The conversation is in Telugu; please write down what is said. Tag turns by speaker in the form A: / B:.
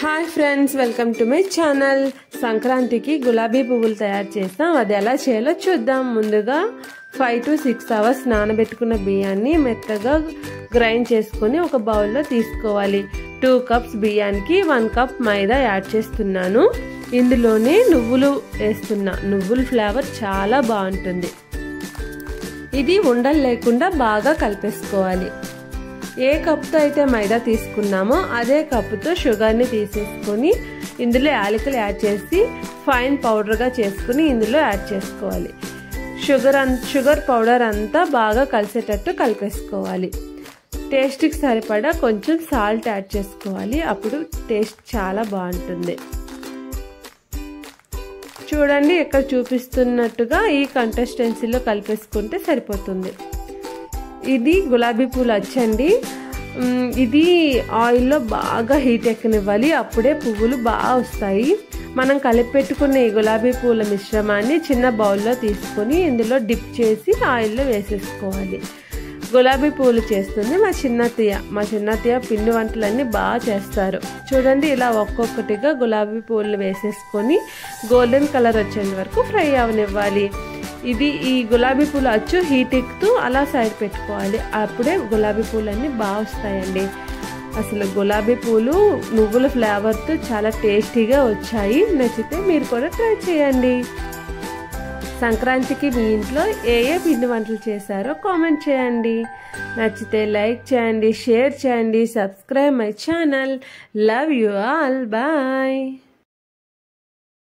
A: Hi friends, welcome to my channel. సంక్రాంతికి గులాబీ పువ్వులు తయారు చేస్తాం. అది ఎలా చేయాలో చూద్దాం. ముందుగా 5 to 6 అవర్స్ నానబెట్టుకున్న బియ్యాన్ని మెత్తగా గ్రైండ్ చేసుకొని ఒక బౌల్లో తీసుకోవాలి. 2 కప్స్ బియ్యానికి 1 కప్ మైదా యాడ్ చేస్తున్నాను. ఇందులోనే నువ్వులు వేస్తున్నా. నువ్వుల ఫ్లేవర్ చాలా బాగుంటుంది. ఇది ఉండలు లేకుండా బాగా కలిపేసుకోవాలి. ఏ కప్తో అయితే మైదా తీసుకున్నామో అదే కప్పుతో షుగర్ని తీసేసుకొని ఇందులో యాలకులు యాడ్ చేసి ఫైన్ పౌడర్గా చేసుకుని ఇందులో యాడ్ చేసుకోవాలి. షుగర్ పౌడర్ అంతా బాగా కలిసేటట్టు కలిపేసుకోవాలి. టేస్ట్కి సరిపడా కొంచెం సాల్ట్ యాడ్ చేసుకోవాలి. అప్పుడు టేస్ట్ చాలా బాగుంటుంది. చూడండి, ఇక్కడ చూపిస్తున్నట్టుగా ఈ కన్సిస్టెన్సీలో కలిపేసుకుంటే సరిపోతుంది. ఇది గులాబీ పూలు వచ్చండి. ఇది ఆయిల్లో బాగా హీట్ ఎక్కనివ్వాలి. అప్పుడే పువ్వులు బాగా వస్తాయి. మనం కలిపి పెట్టుకున్న ఈ గులాబీ పూల మిశ్రమాన్ని చిన్న బౌల్లో తీసుకొని ఇందులో డిప్ చేసి ఆయిల్లో వేసేసుకోవాలి. గులాబీ పూలు చేస్తుంది మా చిన్నత్తయ్య పిండి వంటలన్నీ బాగా చేస్తారు. చూడండి, ఇలా ఒక్కొక్కటిగా గులాబీ పూలు వేసేసుకొని గోల్డెన్ కలర్ వచ్చేంత వరకు ఫ్రై అవనివ్వాలి. ఈ గులాబీ పూలు అచ్చు హీట్ ఎక్కుతూ అలా సైడ్ పెట్టుకోవాలి. అప్పుడే గులాబీ పూలు అన్నీ బాగా వస్తాయండి. అసలు గులాబీ పూలు నువ్వుల ఫ్లేవర్తో చాలా టేస్టీగా వచ్చాయి. నచ్చితే మీరు కూడా ట్రై చేయండి. సంక్రాంతికి మీ ఇంట్లో ఏ పిండి వంటలు చేశారో కామెంట్ చేయండి. నచ్చితే లైక్ చేయండి, షేర్ చేయండి, subscribe my channel. Love you all. Bye.